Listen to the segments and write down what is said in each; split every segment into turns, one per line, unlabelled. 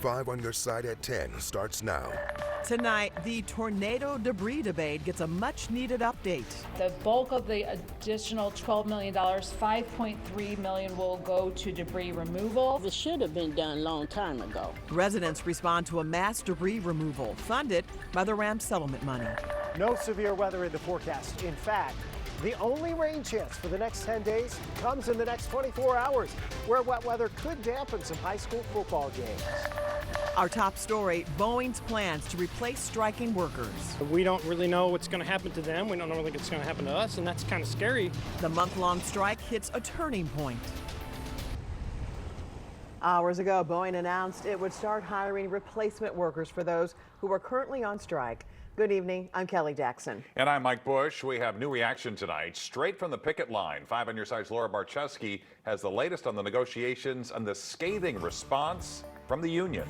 5 on your side at 10 starts now.
Tonight, the tornado debris debate gets a much-needed update.
The bulk of the additional $12 million, $5.3 million will go to debris removal.
This should have been done a long time ago.
Residents respond to a mass debris removal funded by the RAM settlement money.
No severe weather in the forecast. In fact, the only rain chance for the next 10 days comes in the next 24 hours, where wet weather could dampen some high school football games.
Our top story, Boeing's plans to replace striking workers.
We don't really know what's going to happen to them. We don't know what's going to happen to us, and that's kind of scary.
The month-long strike hits a turning point. Hours ago, Boeing announced it would start hiring replacement workers for those who are currently on strike. Good evening, I'm Kelly Jackson.
And I'm Mike Bush. We have new reaction tonight, straight from the picket line. 5 on your side's Laura Barczewski has the latest on the negotiations and the scathing response from the union.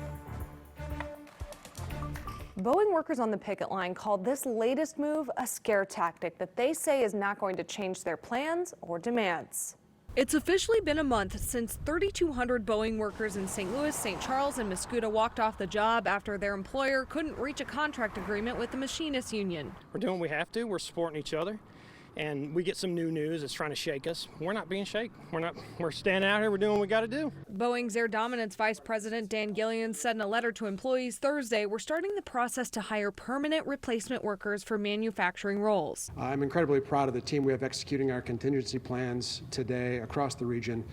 Boeing workers on the picket line called this latest move a scare tactic that they say is not going to change their plans or demands.
It's officially been a month since 3,200 Boeing workers in St. Louis, St. Charles, and Mascoutah walked off the job after their employer couldn't reach a contract agreement with the machinists union.
We're doing what we have to. We're supporting each other. And we get some new news that's trying to shake us. We're not being shaken. We're standing out here. We're doing what we got to do.
Boeing's Air Dominance Vice President Dan Gillian said in a letter to employees Thursday, we're starting the process to hire permanent replacement workers for manufacturing roles.
I'm incredibly proud of the team we have executing our contingency plans today across the region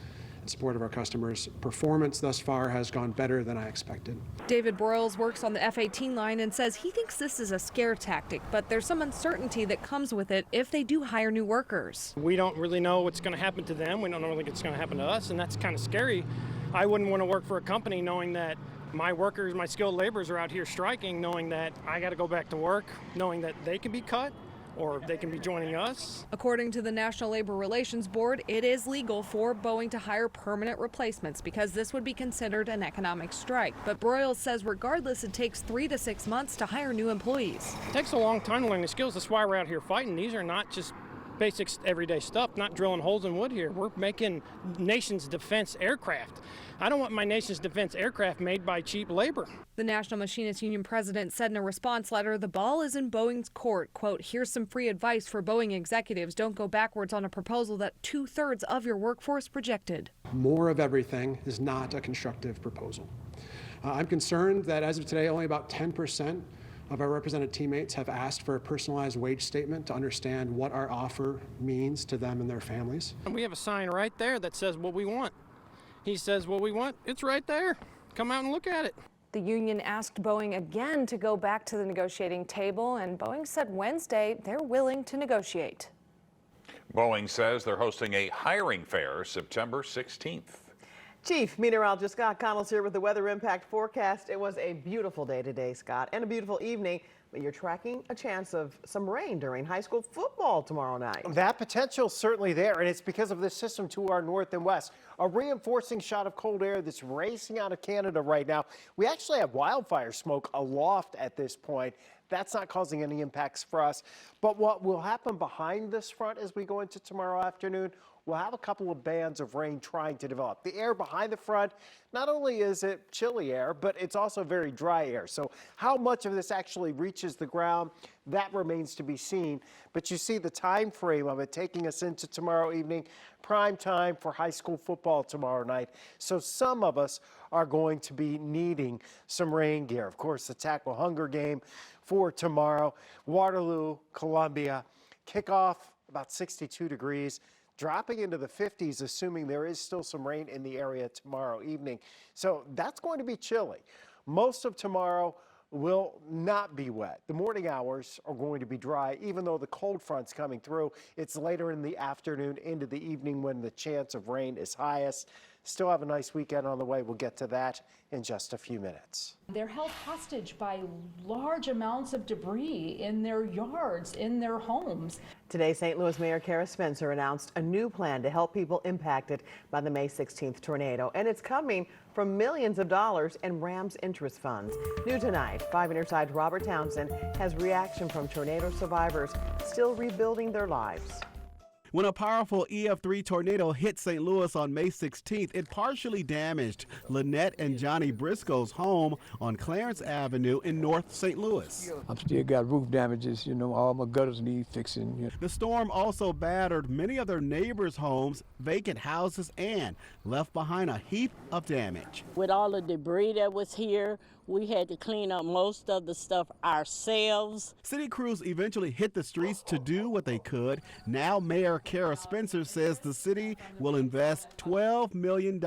in support of our customers. Performance thus far has gone better than I expected.
David Broyles works on the F-18 line and says he thinks this is a scare tactic, but there's some uncertainty that comes with it if they do hire new workers.
We don't really know what's going to happen to them. We don't know what's going to happen to us, and that's kind of scary. I wouldn't want to work for a company knowing that my workers, my skilled laborers are out here striking, knowing that I got to go back to work, knowing that they can be cut, or they can be joining us.
According to the National Labor Relations Board, it is legal for Boeing to hire permanent replacements because this would be considered an economic strike. But Broyles says regardless, it takes 3 to 6 months to hire new employees.
It takes a long time to learn the skills. That's why we're out here fighting. These are not just basic everyday stuff, not drilling holes in wood here. We're making nation's defense aircraft. I don't want my nation's defense aircraft made by cheap labor.
The National Machinists Union president said in a response letter, the ball is in Boeing's court. Quote, here's some free advice for Boeing executives. Don't go backwards on a proposal that 2/3 of your workforce rejected.
More of everything is not a constructive proposal. I'm concerned that as of today, only about 10% of our represented teammates have asked for a personalized wage statement to understand what our offer means to them and their families.
And we have a sign right there that says what we want. He says what we want, it's right there. Come out and look at it.
The union asked Boeing again to go back to the negotiating table, and Boeing said Wednesday they're willing to negotiate.
Boeing says they're hosting a hiring fair September 16th.
Chief Meteorologist Scott Connell's here with the weather impact forecast. It was a beautiful day today, Scott, and a beautiful evening, but you're tracking a chance of some rain during high school football tomorrow night.
That potential's certainly there, and it's because of this system to our north and west. A reinforcing shot of cold air that's racing out of Canada right now. We actually have wildfire smoke aloft at this point. That's not causing any impacts for us. But what will happen behind this front as we go into tomorrow afternoon, we'll have a couple of bands of rain trying to develop. The air behind the front, not only is it chilly air, but it's also very dry air. So how much of this actually reaches the ground, that remains to be seen. But you see the time frame of it taking us into tomorrow evening, prime time for high school football tomorrow night. So some of us are going to be needing some rain gear. Of course, the Tackle Hunger game for tomorrow. Waterloo, Columbia, kickoff about 62 degrees. Dropping into the 50s, assuming there is still some rain in the area tomorrow evening. So that's going to be chilly. Most of tomorrow will not be wet. The morning hours are going to be dry, even though the cold front's coming through. It's later in the afternoon into the evening when the chance of rain is highest. Still have a nice weekend on the way. We'll get to that in just a few minutes.
They're held hostage by large amounts of debris in their yards, in their homes.
Today, St. Louis Mayor Kara Spencer announced a new plan to help people impacted by the May 16th tornado, and it's coming from millions of dollars in RAM's interest funds. New tonight, 5 on your side Robert Townsend has reaction from tornado survivors still rebuilding their lives.
When a powerful EF3 tornado hit St. Louis on May 16th, it partially damaged Lynette and Johnny Briscoe's home on Clarence Avenue in North St. Louis.
I've still got roof damages, all my gutters need fixing.
The storm also battered many of their neighbors' homes, vacant houses, and left behind a heap of damage.
With all the debris that was here, we had to clean up most of the stuff ourselves.
City crews eventually hit the streets to do what they could. Now Mayor Kara Spencer says the city will invest $12 million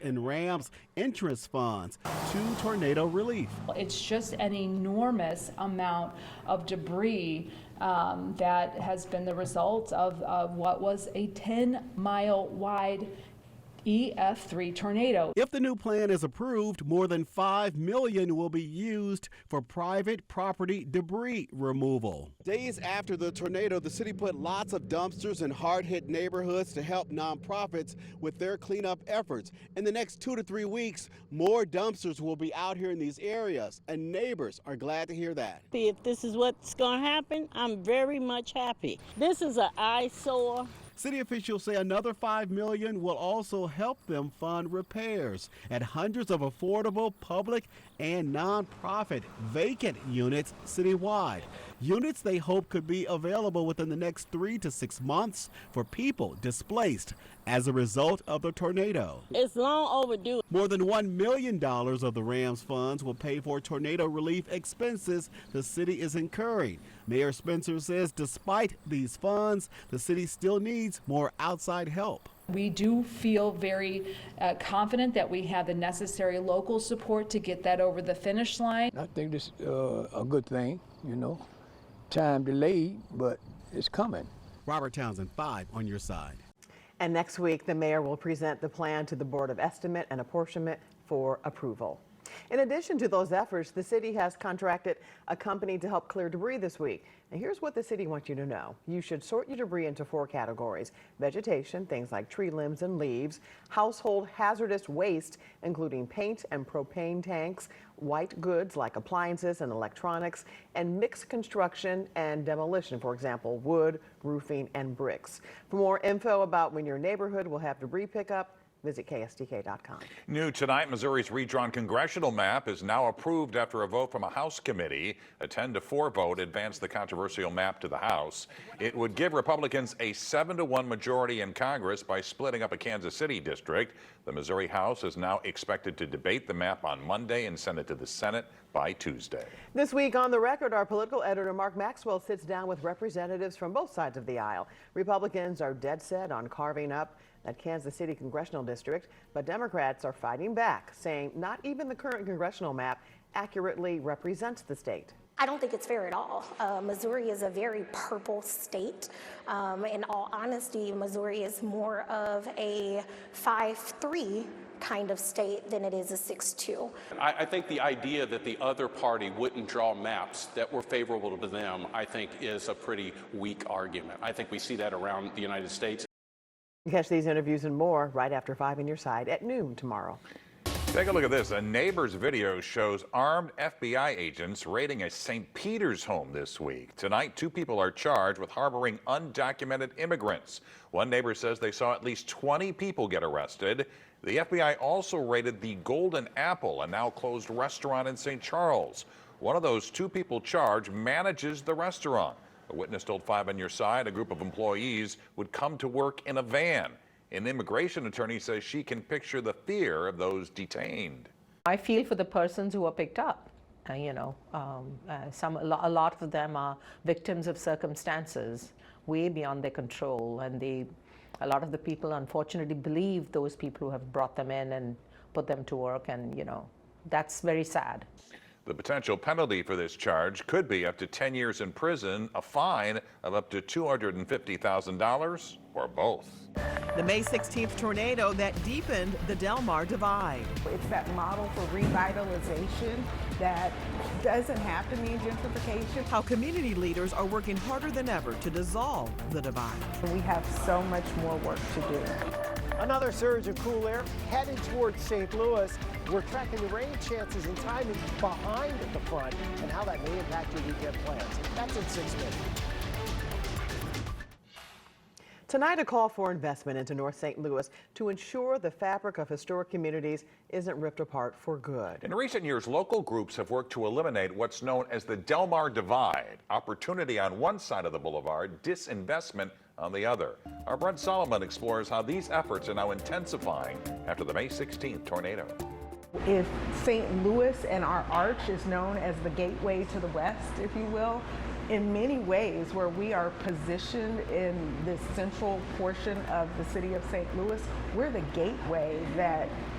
in Ram's entrance funds to tornado relief.
It's just an enormous amount of debris that has been the result of what was a 10-mile wide EF3 tornado.
If the new plan is approved, more than $5 million will be used for private property debris removal. Days after the tornado, the city put lots of dumpsters in hard-hit neighborhoods to help nonprofits with their cleanup efforts. In the next 2 to 3 weeks, more dumpsters will be out here in these areas, and neighbors are glad to hear that.
If this is what's going to happen, I'm very much happy. This is an eyesore.
City officials say another $5 million will also help them fund repairs at hundreds of affordable public and nonprofit vacant units citywide. Units they hope could be available within the next 3 to 6 months for people displaced as a result of the tornado.
It's long overdue.
More than $1 million of the Rams funds will pay for tornado relief expenses the city is incurring. Mayor Spencer says despite these funds, the city still needs more outside help.
We do feel very confident that we have the necessary local support to get that over the finish line.
I think this is a good thing, Time delayed, but it's coming.
Robert Townsend, 5 on your side.
And next week, the mayor will present the plan to the Board of Estimate and Apportionment for approval. In addition to those efforts, the city has contracted a company to help clear debris this week. And here's what the city wants you to know. You should sort your debris into 4 categories: vegetation, things like tree limbs and leaves; household hazardous waste, including paint and propane tanks; white goods like appliances and electronics; and mixed construction and demolition, for example, wood, roofing, and bricks. For more info about when your neighborhood will have debris pickup, visit KSDK.com.
New tonight, Missouri's redrawn congressional map is now approved after a vote from a House committee. A 10-4 vote advanced the controversial map to the House. It would give Republicans a 7-1 majority in Congress by splitting up a Kansas City district. The Missouri House is now expected to debate the map on Monday and send it to the Senate by Tuesday.
This week on The Record, our political editor Mark Maxwell sits down with representatives from both sides of the aisle. Republicans are dead set on carving up that Kansas City congressional district, but Democrats are fighting back, saying not even the current congressional map accurately represents the state.
I don't think it's fair at all. Missouri is a very purple state. In all honesty, Missouri is more of a 5-3 kind of state than it is a 6-2.
I think the idea that the other party wouldn't draw maps that were favorable to them, I think, is a pretty weak argument. I think we see that around the United States.
Catch these interviews and more right after 5 on your side at noon tomorrow.
Take a look at this. A neighbor's video shows armed FBI agents raiding a St. Peter's home this week. Tonight, 2 people are charged with harboring undocumented immigrants. One neighbor says they saw at least 20 people get arrested. The FBI also raided the Golden Apple, a now closed restaurant in St. Charles. One of those 2 people charged manages the restaurant. A witness told 5 on your side a group of employees would come to work in a van. An immigration attorney says she can picture the fear of those detained.
I feel for the persons who are picked up. A lot of them are victims of circumstances way beyond their control, and a lot of the people unfortunately believe those people who have brought them in and put them to work, and that's very sad.
The potential penalty for this charge could be up to 10 years in prison, a fine of up to $250,000, or both.
The May 16th tornado that deepened the Del Mar divide.
It's that model for revitalization that doesn't have to mean gentrification.
How community leaders are working harder than ever to dissolve the divide.
We have so much more work to do.
Another surge of cool air headed towards St. Louis. We're tracking the rain chances and timing behind the front and how that may impact your weekend plans. That's in 6 minutes.
Tonight, a call for investment into North St. Louis to ensure the fabric of historic communities isn't ripped apart for good.
In recent years, local groups have worked to eliminate what's known as the Del Mar Divide. Opportunity on one side of the boulevard, disinvestment on the other. Our Brent Solomon explores how these efforts are now intensifying after the May 16th tornado.
If St. Louis and our arch is known as the gateway to the west, if you will, in many ways where we are positioned in this central portion of the city of St. Louis, we're the gateway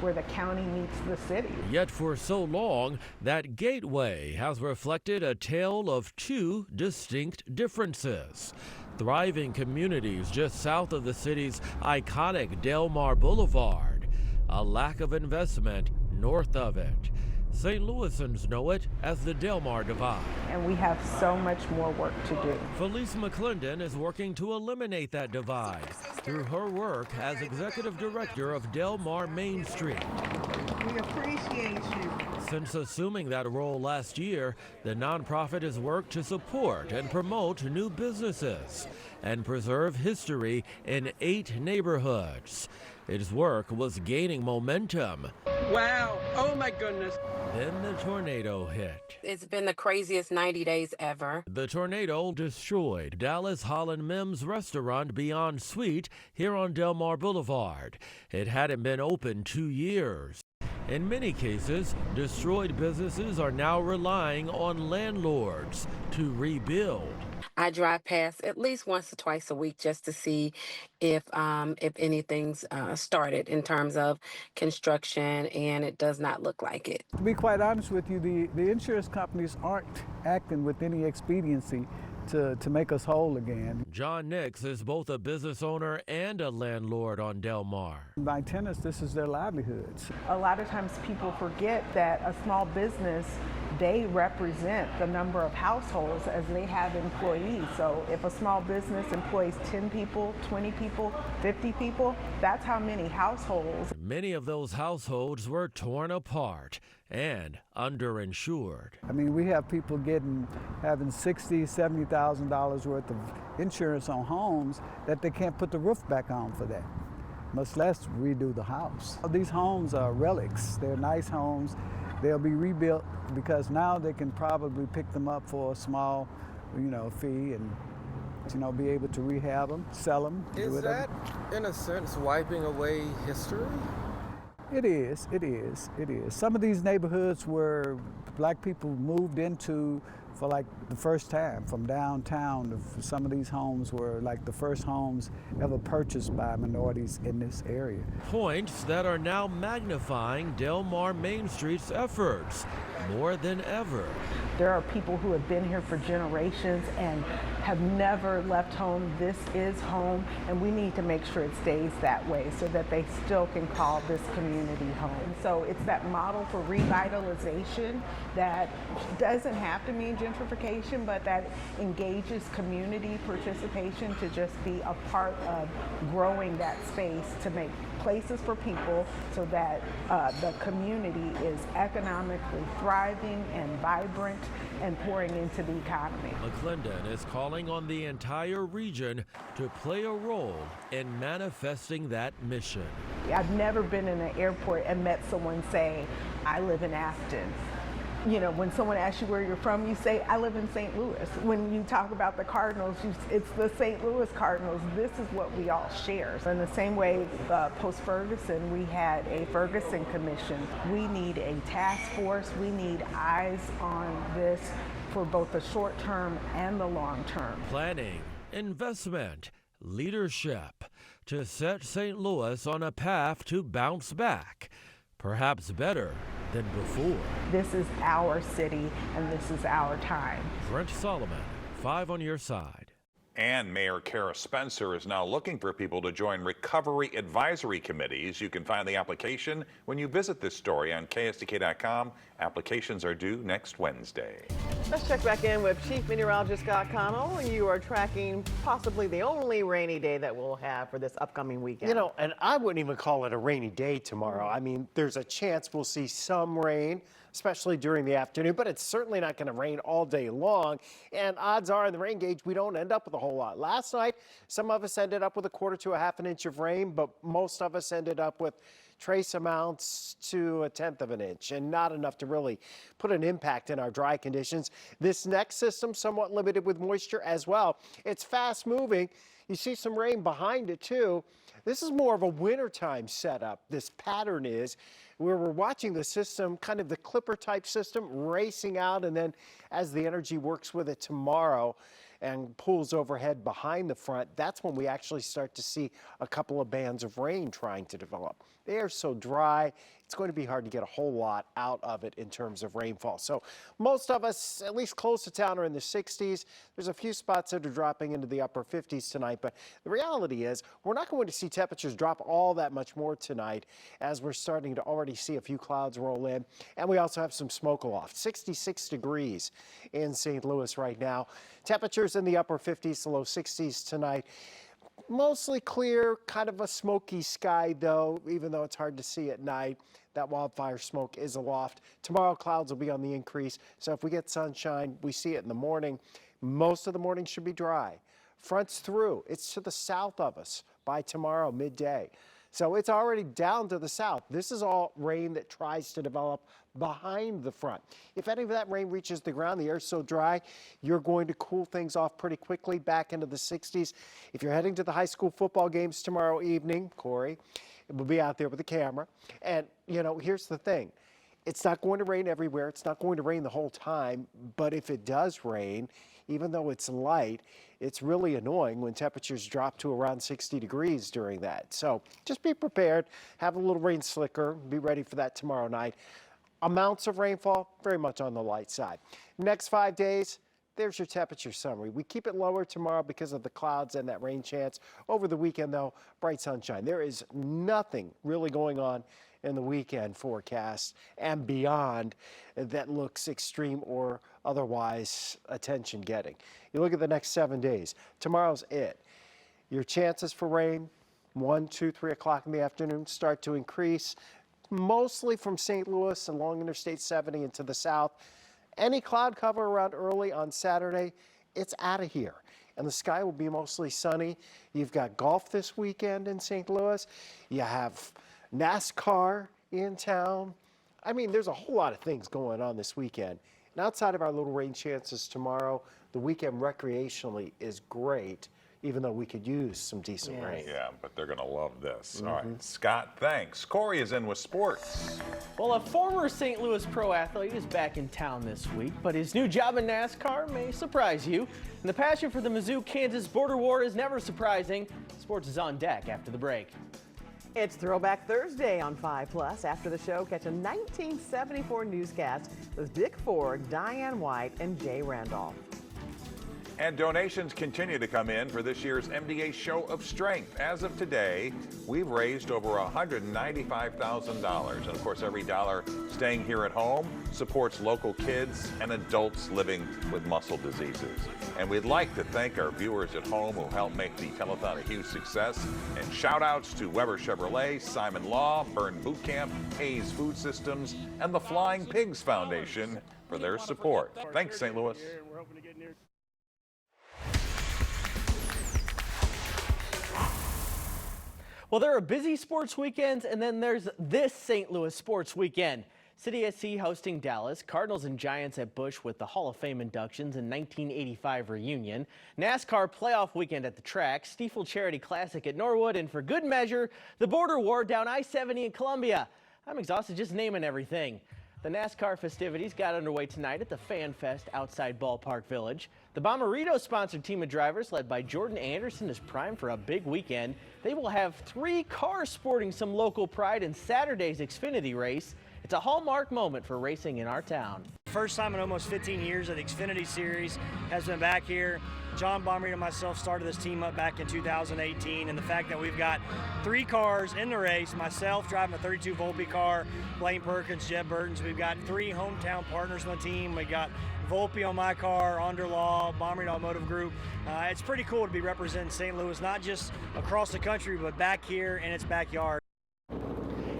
where the county meets the city.
Yet for so long, that gateway has reflected a tale of two distinct differences. Thriving communities just south of the city's iconic Del Mar Boulevard, a lack of investment north of it. St. Louisans know it as the Del Mar Divide.
And we have so much more work to do.
Felice McClendon is working to eliminate that divide through her work as executive director of Del Mar Main Street.
We appreciate you.
Since assuming that role last year, the nonprofit has worked to support and promote new businesses and preserve history in 8 neighborhoods. Its work was gaining momentum.
Wow, oh my goodness.
Then the tornado hit.
It's been the craziest 90 days ever.
The tornado destroyed Dallas Holland Mims restaurant Beyond Sweet here on Del Mar Boulevard. It hadn't been open 2 years. In many cases, destroyed businesses are now relying on landlords to rebuild.
I drive past at least once or twice a week just to see if anything's started in terms of construction, and it does not look like it.
To be quite honest with you, the insurance companies aren't acting with any expediency to make us whole again.
John Nix is both a business owner and a landlord on Del Mar.
My tenants, this is their livelihoods.
A lot of times people forget that a small business, they represent the number of households as they have employees. So if a small business employs 10 people, 20 people, 50 people, that's how many households.
Many of those households were torn apart and underinsured.
I mean, we have people having $60,000, $70,000 worth of insurance on homes that they can't put the roof back on for that, much less redo the house. These homes are relics. They're nice homes. They'll be rebuilt because now they can probably pick them up for a small, fee and, be able to rehab them, sell them.
Is that, in a sense, wiping away history?
It is. Some of these neighborhoods where black people moved into for like the first time from downtown. Some of these homes were like the first homes ever purchased by minorities in this area.
Points that are now magnifying Del Mar Main Street's efforts more than ever.
There are people who have been here for generations and have never left home. This is home, and we need to make sure it stays that way so that they still can call this community home. So it's that model for revitalization that doesn't have to mean gentrification, but that engages community participation to just be a part of growing that space to make places for people so that the community is economically thriving and vibrant and pouring into the economy.
McClendon is calling on the entire region to play a role in manifesting that mission.
I've never been in an airport and met someone say, I live in Afton. When someone asks you where you're from, you say, I live in St. Louis. When you talk about the Cardinals, it's the St. Louis Cardinals. This is what we all share. In the same way, post-Ferguson, we had a Ferguson Commission. We need a task force. We need eyes on this for both the short term and the long term.
Planning, investment, leadership to set St. Louis on a path to bounce back, perhaps better than before.
This is our city, and this is our time.
Brent Solomon, 5 on your side.
And Mayor Kara Spencer is now looking for people to join recovery advisory committees. You can find the application when you visit this story on KSDK.com. Applications are due next Wednesday.
Let's check back in with Chief Meteorologist Scott Connell. You are tracking possibly the only rainy day that we'll have for this upcoming weekend.
And I wouldn't even call it a rainy day tomorrow. I mean, there's a chance we'll see some rain, especially during the afternoon, but it's certainly not going to rain all day long. And odds are in the rain gauge, we don't end up with a whole lot. Last night, some of us ended up with a quarter to a half an inch of rain, but most of us ended up with trace amounts to a tenth of an inch, and not enough to really put an impact in our dry conditions. This next system, somewhat limited with moisture as well. It's fast moving. You see some rain behind it too. This is more of a wintertime setup. This pattern is where we're watching the system, kind of the clipper type system, racing out, and then as the energy works with it tomorrow and pulls overhead behind the front, that's when we actually start to see a couple of bands of rain trying to develop. The air's so dry, it's going to be hard to get a whole lot out of it in terms of rainfall. So most of us, at least close to town, are in the 60s. There's a few spots that are dropping into the upper 50s tonight, but the reality is we're not going to see temperatures drop all that much more tonight, as we're starting to already see a few clouds roll in. And we also have some smoke aloft. 66 degrees in St. Louis right now. Temperatures in the upper 50s to low 60s tonight. Mostly clear, kind of a smoky sky though, even though it's hard to see at night. That wildfire smoke is aloft. Tomorrow clouds will be on the increase, so if we get sunshine, we see it in the morning. Most of the morning should be dry. Fronts through. It's to the south of us by tomorrow midday. So it's already down to the south. This is all rain that tries to develop behind the front. If any of that rain reaches the ground, the air's so dry, you're going to cool things off pretty quickly back into the 60s. If you're heading to the high school football games tomorrow evening, Corey, we'll be out there with the camera. And, you know, here's the thing. It's not going to rain everywhere. It's not going to rain the whole time. But if it does rain, even though it's light, it's really annoying when temperatures drop to around 60 degrees during that. So just be prepared. Have a little rain slicker. Be ready for that tomorrow night. Amounts of rainfall, very much on the light side. Next 5 days, there's your temperature summary. We keep it lower tomorrow because of the clouds and that rain chance. Over the weekend, though, bright sunshine. There is nothing really going on in the weekend forecast and beyond that looks extreme or otherwise attention-getting. You look at the next 7 days. Tomorrow's it. Your chances for rain, 1, 2, 3 o'clock in the afternoon, start to increase, mostly from St. Louis along Interstate 70 into the south. Any cloud cover around early on Saturday, it's out of here. And the sky will be mostly sunny. You've got golf this weekend in St. Louis. You have NASCAR in town. I mean, there's a whole lot of things going on this weekend. And outside of our little rain chances tomorrow, the weekend recreationally is great, even though we could use some decent rain.
Yeah, but they're going to love this. All right, Scott, thanks. Corey is in with sports.
Well, a former St. Louis pro athlete is back in town this week, but his new job in NASCAR may surprise you. And the passion for the Mizzou-Kansas border war is never surprising. Sports is on deck after the break.
It's Throwback Thursday on 5+. After the show, catch a 1974 newscast with Dick Ford, Diane White, and Jay Randolph.
And donations continue to come in for this year's MDA Show of Strength. As of today, we've raised over $195,000. And of course, every dollar staying here at home supports local kids and adults living with muscle diseases. And we'd like to thank our viewers at home who helped make the telethon a huge success. And shout outs to Weber Chevrolet, Simon Law, Burn Boot Camp, Hayes Food Systems, and the Flying Pigs Foundation for their support. Thanks, St. Louis.
Well, there are busy sports weekends, and then there's this St. Louis sports weekend. City SC hosting Dallas, Cardinals and Giants at Busch with the Hall of Fame inductions and 1985 reunion, NASCAR playoff weekend at the track, Stiefel Charity Classic at Norwood, and for good measure, the border war down I-70 in Columbia. I'm exhausted just naming everything. The NASCAR festivities got underway tonight at the Fan Fest outside Ballpark Village. The Bommarito-sponsored team of drivers led by Jordan Anderson is primed for a big weekend. They will have 3 cars sporting some local pride in Saturday's Xfinity race. It's a hallmark moment for racing in our town.
First time in almost 15 years that the Xfinity Series has been back here. John Bommarito and myself started this team up back in 2018, and the fact that we've got 3 cars in the race, myself driving a 32 Volpe car, Blaine Perkins, Jeb Burtons, we've got 3 hometown partners on the team. We got Volpe on my car, Underlaw, Bommarito Automotive Group. It's pretty cool to be representing St. Louis, not just across the country, but back here in its backyard.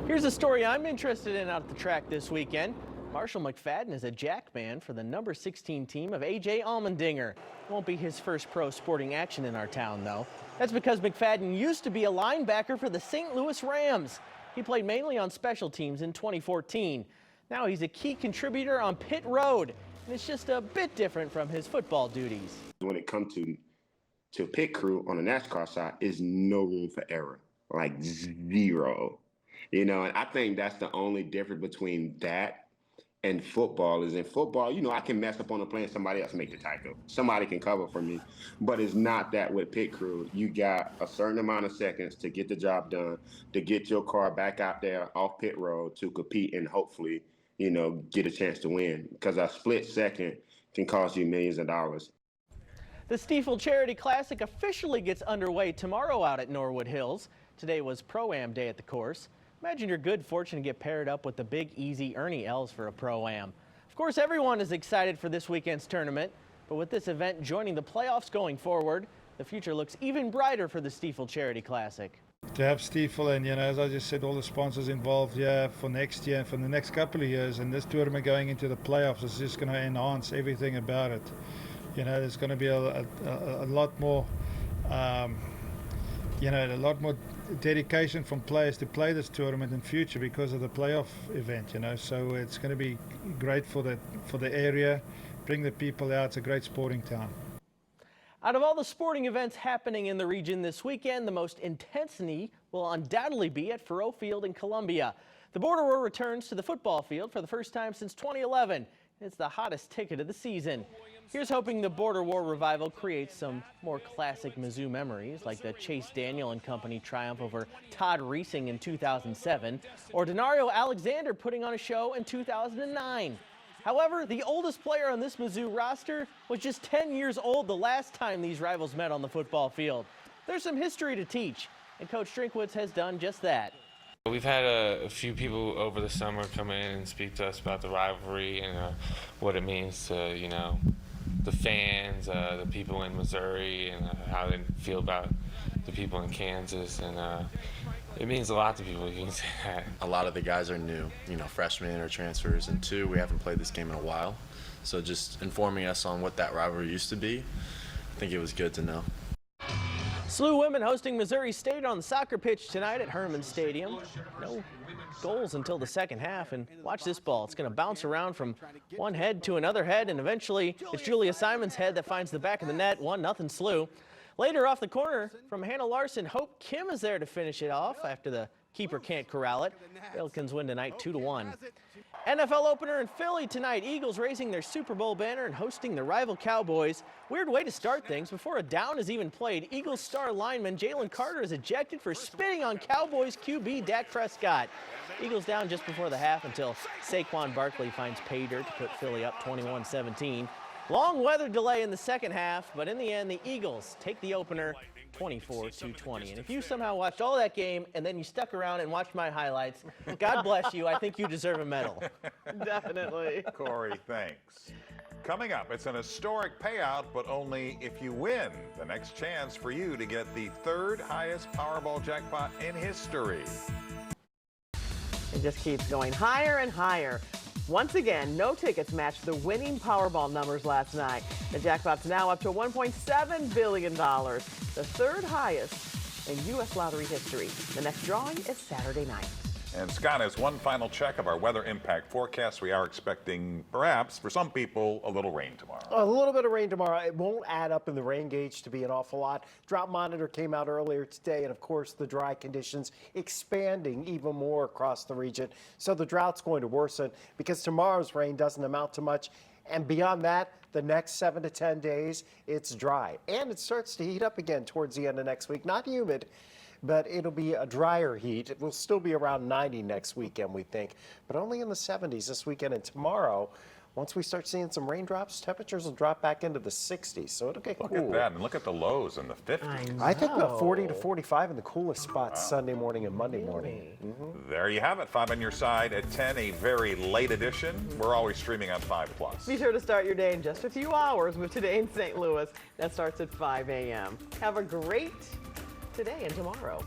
Here's a story I'm interested in out at the track this weekend. Marshall McFadden is a jackman for the number 16 team of A.J. Allmendinger. Won't be his first pro sporting action in our town, though. That's because McFadden used to be a linebacker for the St. Louis Rams. He played mainly on special teams in 2014. Now he's a key contributor on pit road, and it's just a bit different from his football duties.
When it comes to pit crew on the NASCAR side, is no room for error, like zero. You know, and I think that's the only difference between that and football. Is in football, you know, I can mess up on the play and somebody else make the tackle. Somebody can cover for me. But it's not that with pit crew. You got a certain amount of seconds to get the job done, to get your car back out there off pit road to compete and hopefully, you know, get a chance to win. Because a split second can cost you millions of dollars.
The Stiefel Charity Classic officially gets underway tomorrow out at Norwood Hills. Today was Pro-Am Day at the course. Imagine your good fortune to get paired up with the Big Easy Ernie Els for a Pro-Am. Of course, everyone is excited for this weekend's tournament, but with this event joining the playoffs going forward, the future looks even brighter for the Stiefel Charity Classic.
To have Stiefel and, you know, as I just said, all the sponsors involved here for next year and for the next couple of years, and this tournament going into the playoffs is just going to enhance everything about it. You know, there's going to be a lot more, you know, a lot more dedication from players to play this tournament in future because of the playoff event, you know. So it's going to be great for the area, bring the people out. It's a great sporting town.
Out of all the sporting events happening in the region this weekend, the most intensity will undoubtedly be at Faurot Field in Columbia. The Border War returns to the football field for the first time since 2011. It's the hottest ticket of the season. Here's hoping the Border War revival creates some more classic Mizzou memories, like the Chase Daniel and Company triumph over Todd Reesing in 2007, or Denario Alexander putting on a show in 2009. However, the oldest player on this Mizzou roster was just 10 years old the last time these rivals met on the football field. There's some history to teach, and Coach Drinkwitz has done just that.
We've had a few people over the summer come in and speak to us about the rivalry and what it means to, you know, the fans, the people in Missouri, and how they feel about the people in Kansas. And it means a lot to people, you can say that.
A lot of the guys are new, you know, freshmen or transfers, and two, we haven't played this game in a while. So just informing us on what that rivalry used to be, I think it was good to know.
SLU women hosting Missouri State on the soccer pitch tonight at Herman Stadium. No goals until the second half, and watch this ball. It's going to bounce around from one head to another head, and eventually it's Julia Simon's head that finds the back of the net. 1-0 SLU. Later off the corner from Hannah Larson, Hope Kim is there to finish it off after the keeper can't corral it. Pelicans win tonight 2-1. NFL opener in Philly tonight. Eagles raising their Super Bowl banner and hosting the rival Cowboys. Weird way to start things. Before a down is even played, Eagles star lineman Jalen Carter is ejected for spitting on Cowboys QB Dak Prescott. Eagles down just before the half until Saquon Barkley finds pay dirt to put Philly up 21-17. Long weather delay in the second half, but in the end, the Eagles take the opener 24-20. And if you somehow watched all that game and then you stuck around and watched my highlights, God bless you. I think you deserve a medal.
Definitely.
Corey, thanks. Coming up, it's an historic payout, but only if you win. The next chance for you to get the third highest Powerball jackpot in history.
It just keeps going higher and higher. Once again, no tickets matched the winning Powerball numbers last night. The jackpot's now up to $1.7 billion, the third highest in U.S. lottery history. The next drawing is Saturday night.
And Scott has one final check of our weather impact forecast. We are expecting, perhaps, for some people, a little rain tomorrow.
A little bit of rain tomorrow. It won't add up in the rain gauge to be an awful lot. Drought monitor came out earlier today, and of course the dry conditions expanding even more across the region. So the drought's going to worsen because tomorrow's rain doesn't amount to much. And beyond that, the next 7 to 10 days, it's dry. And it starts to heat up again towards the end of next week. Not humid, but it'll be a drier heat. It will still be around 90 next weekend, we think, but only in the 70s this weekend and tomorrow. Once we start seeing some raindrops, temperatures will drop back into the 60s, so it'll get cool.
Look at that, and look at the lows in the 50s.
I think about 40 to 45 in the coolest spots Sunday morning and Monday morning.
There you have it, 5 on your side at 10, a very late edition. We're always streaming on 5+.
Be sure to start your day in just a few hours with Today in St. Louis. That starts at 5 a.m. Have a great today and tomorrow.